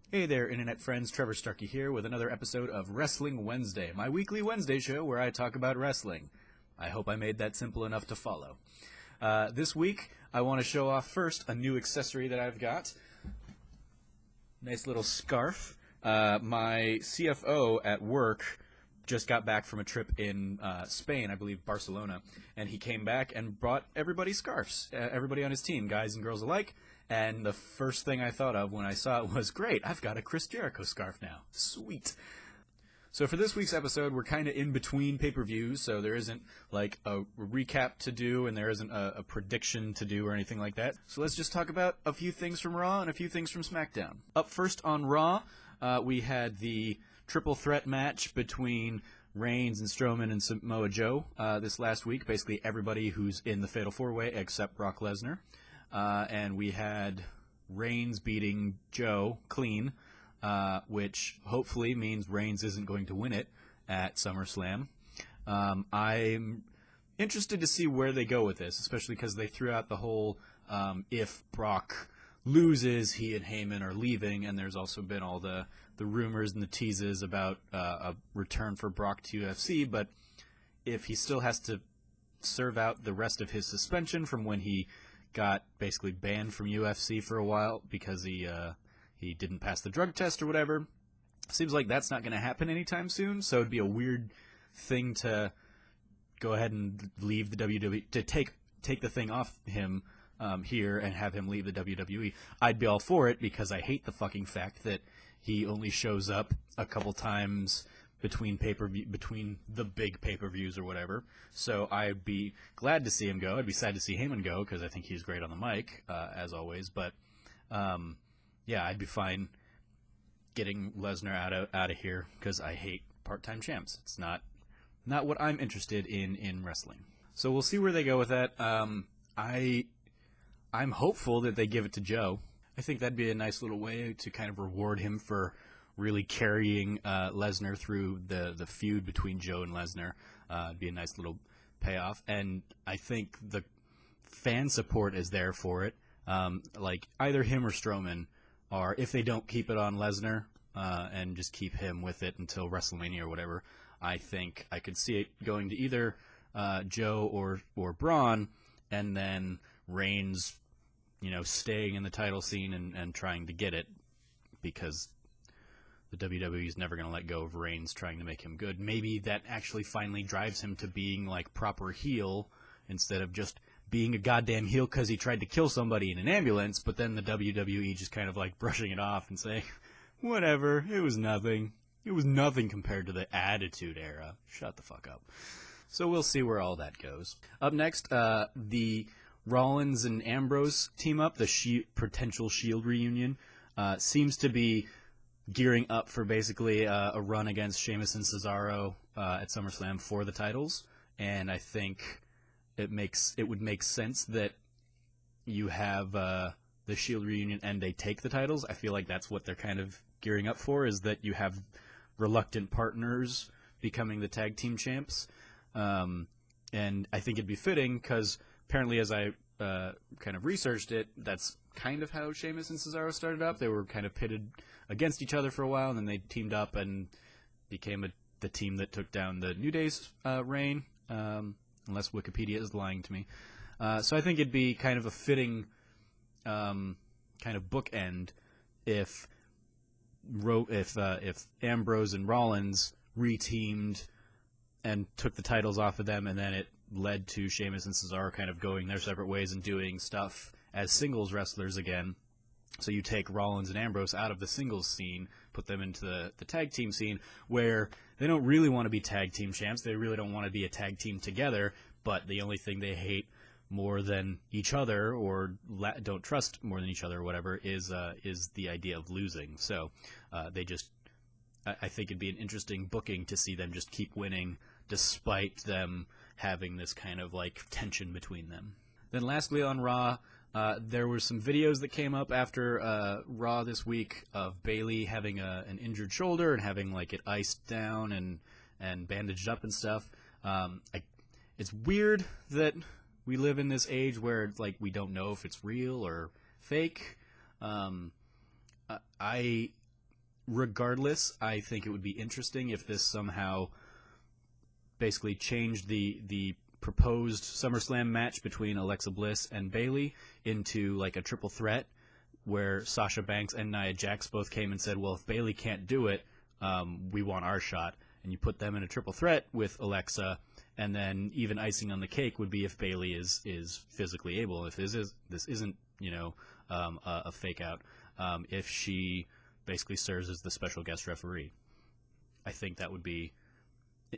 Hey there, Internet friends. Trevor Starkey here with another episode of Wrestling Wednesday, my weekly Wednesday show where I talk about wrestling. I hope I made that simple enough to follow. This week, I want to show off first a new accessory that I've got. Nice little scarf. My CFO at work just got back from a trip in Spain, I believe Barcelona, and he came back and brought everybody scarves, everybody on his team, guys and girls alike. And the first thing I thought of when I saw it was, great, I've got a Chris Jericho scarf now. Sweet. So for this week's episode, we're kind of in between pay-per-views, so there isn't like a recap to do and there isn't a prediction to do or anything like that. So let's just talk about a few things from Raw and a few things from SmackDown. Up first on Raw, we had the triple threat match between Reigns and Strowman and Samoa Joe this last week. Basically everybody who's in the Fatal 4-Way except Brock Lesnar. And we had Reigns beating Joe clean, which hopefully means Reigns isn't going to win it at SummerSlam. I'm interested to see where they go with this, especially because they threw out the whole if Brock loses, he and Heyman are leaving, and there's also been all the rumors and the teases about a return for Brock to UFC, but if he still has to serve out the rest of his suspension from when he got basically banned from UFC for a while because he didn't pass the drug test or whatever. Seems like that's not going to happen anytime soon, so it'd be a weird thing to go ahead and leave the WWE, to take the thing off him here and have him leave the WWE. I'd be all for it because I hate the fucking fact that he only shows up a couple times between the big pay-per-views or whatever. So I'd be glad to see him go. I'd be sad to see Heyman go because I think he's great on the mic, as always. But yeah, I'd be fine getting Lesnar out of here because I hate part-time champs. It's not what I'm interested in wrestling. So we'll see where they go with that. I'm hopeful that they give it to Joe. I think that'd be a nice little way to kind of reward him for really carrying Lesnar through the feud between Joe and Lesnar. It'd be a nice little payoff. And I think the fan support is there for it. Like either him or Strowman are, if they don't keep it on Lesnar and just keep him with it until WrestleMania or whatever, I think I could see it going to either Joe or Braun, and then Reigns, staying in the title scene and trying to get it, because the WWE is never going to let go of Reigns trying to make him good. Maybe that actually finally drives him to being like proper heel instead of just being a goddamn heel because he tried to kill somebody in an ambulance, but then the WWE just kind of like brushing it off and saying, whatever, it was nothing. It was nothing compared to the Attitude Era. Shut the fuck up. So we'll see where all that goes. Up next, the Rollins and Ambrose team up, the potential Shield reunion, seems to be gearing up for basically a run against Sheamus and Cesaro at SummerSlam for the titles, and I think it would make sense that you have the Shield reunion and they take the titles. I feel like that's what they're kind of gearing up for, is that you have reluctant partners becoming the tag team champs, and I think it'd be fitting because apparently, as I kind of researched it, that's kind of how Sheamus and Cesaro started up. They were kind of pitted against each other for a while, and then they teamed up and became the team that took down the New Day's reign, unless Wikipedia is lying to me. So I think it'd be kind of a fitting kind of bookend if Ambrose and Rollins reteamed and took the titles off of them, and then it led to Sheamus and Cesaro kind of going their separate ways and doing stuff as singles wrestlers again. So you take Rollins and Ambrose out of the singles scene, put them into the tag team scene, where they don't really want to be tag team champs. They really don't want to be a tag team together, but the only thing they hate more than each other, or don't trust more than each other or whatever, is the idea of losing. So I think it'd be an interesting booking to see them just keep winning despite them having this kind of like tension between them. Then lastly on Raw, there were some videos that came up after Raw this week of Bayley having an injured shoulder and having like it iced down and bandaged up and stuff. It's weird that we live in this age where it's like we don't know if it's real or fake. I regardless, I think it would be interesting if this somehow basically changed the proposed SummerSlam match between Alexa Bliss and Bayley into like a triple threat, where Sasha Banks and Nia Jax both came and said, well, if Bayley can't do it, we want our shot. And you put them in a triple threat with Alexa, and then even icing on the cake would be if Bayley is physically able. If this isn't a fake out, if she basically serves as the special guest referee. I think that would be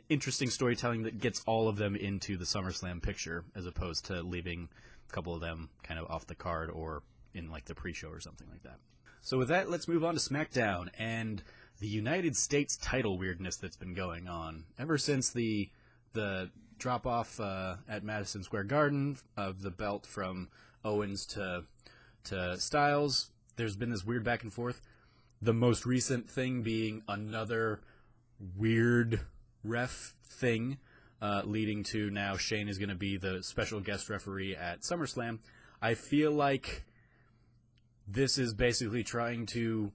interesting storytelling that gets all of them into the SummerSlam picture, as opposed to leaving a couple of them kind of off the card or in like the pre-show or something like that. So with that, let's move on to SmackDown and the United States title weirdness that's been going on ever since the drop-off at Madison Square Garden of the belt from Owens to Styles. There's been this weird back and forth. The most recent thing being another weird ref thing, leading to now Shane is going to be the special guest referee at SummerSlam. I feel like this is basically trying to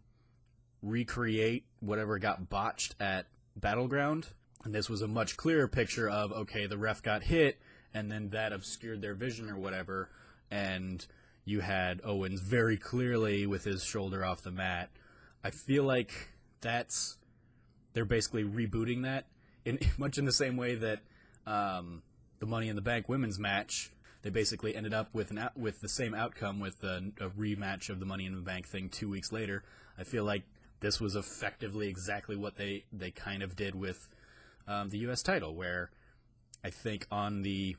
recreate whatever got botched at Battleground. And this was a much clearer picture of, okay, the ref got hit, and then that obscured their vision or whatever, and you had Owens very clearly with his shoulder off the mat. I feel like they're basically rebooting that, much in the same way that the Money in the Bank women's match, they basically ended up with the same outcome with a rematch of the Money in the Bank thing 2 weeks later. I feel like this was effectively exactly what they kind of did with the U.S. title, where I think on the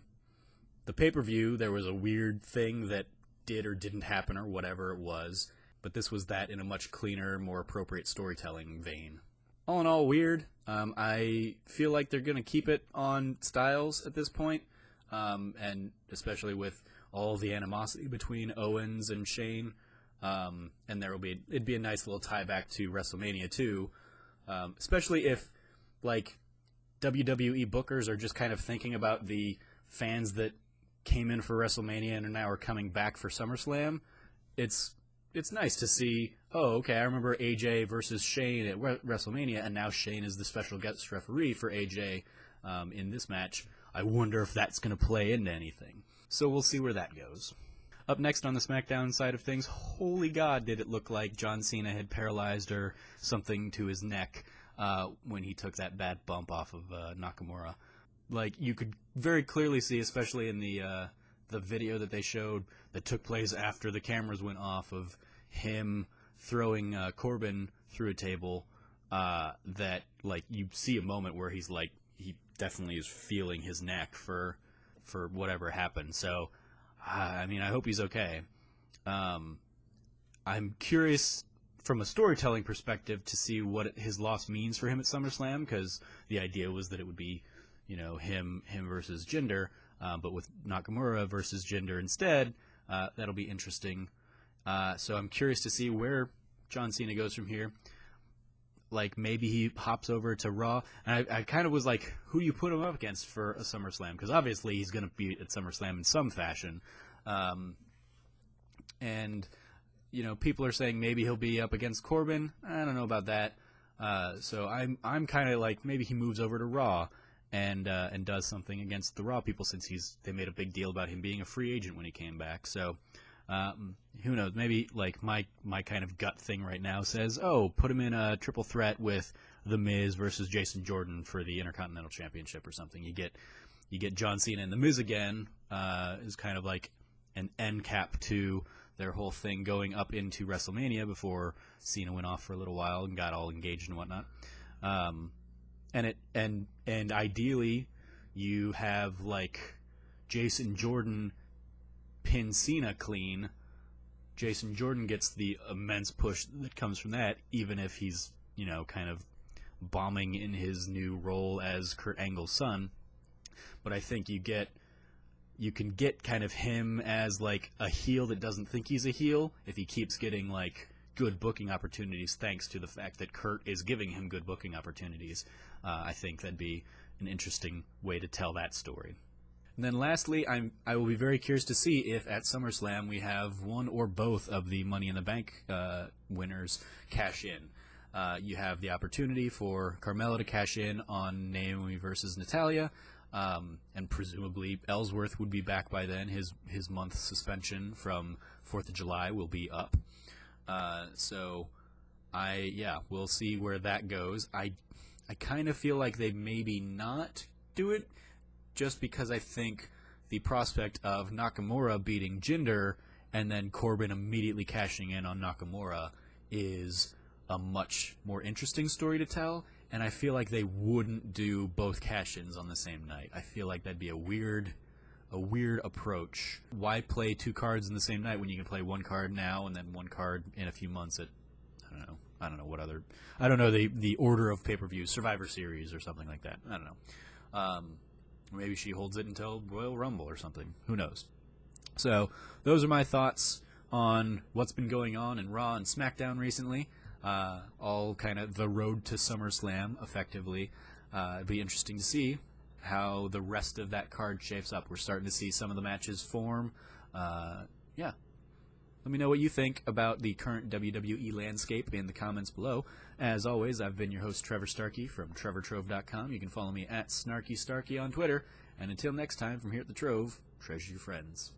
pay-per-view there was a weird thing that did or didn't happen or whatever it was, but this was that in a much cleaner, more appropriate storytelling vein. All in all, weird. I feel like they're going to keep it on Styles at this point, and especially with all the animosity between Owens and Shane. And it'd be a nice little tie back to WrestleMania too, especially if like WWE bookers are just kind of thinking about the fans that came in for WrestleMania and now are coming back for SummerSlam. It's nice to see, oh, okay, I remember AJ versus Shane at WrestleMania, and now Shane is the special guest referee for AJ in this match. I wonder if that's going to play into anything. So we'll see where that goes. Up next on the SmackDown side of things, holy God, did it look like John Cena had paralyzed or something to his neck when he took that bad bump off of Nakamura. Like, you could very clearly see, especially in the video that they showed that took place after the cameras went off, of him throwing Corbin through a table, that, like, you see a moment where he's like, he definitely is feeling his neck for whatever happened. So, I mean, I hope he's okay. I'm curious from a storytelling perspective to see what his loss means for him at SummerSlam, because the idea was that it would be, him versus Jinder, but with Nakamura versus Jinder instead, that'll be interesting. So I'm curious to see where John Cena goes from here. Like, maybe he hops over to Raw. And I kind of was like, who you put him up against for a SummerSlam? Because obviously he's going to be at SummerSlam in some fashion. And, people are saying maybe he'll be up against Corbin. I don't know about that. So I'm kind of like, maybe he moves over to Raw and does something against the Raw people, since they made a big deal about him being a free agent when he came back. So who knows? Maybe like my kind of gut thing right now says, oh, put him in a triple threat with The Miz versus Jason Jordan for the Intercontinental Championship or something. You get John Cena and The Miz again, is kind of like an end cap to their whole thing going up into WrestleMania before Cena went off for a little while and got all engaged and whatnot. And ideally you have like Jason Jordan pin Cena clean. Jason Jordan gets the immense push that comes from that, even if he's, kind of bombing in his new role as Kurt Angle's son. But I think you can get kind of him as like a heel that doesn't think he's a heel if he keeps getting like good booking opportunities, thanks to the fact that Kurt is giving him good booking opportunities. I think that'd be an interesting way to tell that story. And then lastly, I will be very curious to see if at SummerSlam we have one or both of the Money in the Bank winners cash in. You have the opportunity for Carmella to cash in on Naomi versus Natalya, and presumably Ellsworth would be back by then. His month suspension from 4th of July will be up. So we'll see where that goes. I kind of feel like they maybe not do it, just because I think the prospect of Nakamura beating Jinder and then Corbin immediately cashing in on Nakamura is a much more interesting story to tell, and I feel like they wouldn't do both cash-ins on the same night. I feel like that'd be a weird approach. Why play two cards in the same night when you can play one card now and then one card in a few months at, I don't know what other, I don't know the order of pay-per-views, Survivor Series or something like that. I don't know. Maybe she holds it until Royal Rumble or something. Who knows? So those are my thoughts on what's been going on in Raw and SmackDown recently. All kind of the road to SummerSlam, effectively. It'd be interesting to see how the rest of that card shapes up. We're starting to see some of the matches form. Let me know what you think about the current WWE landscape in the comments below. As always, I've been your host, Trevor Starkey from TrevorTrove.com. You can follow me at SnarkyStarkey on Twitter. And until next time, from here at the Trove, treasure your friends.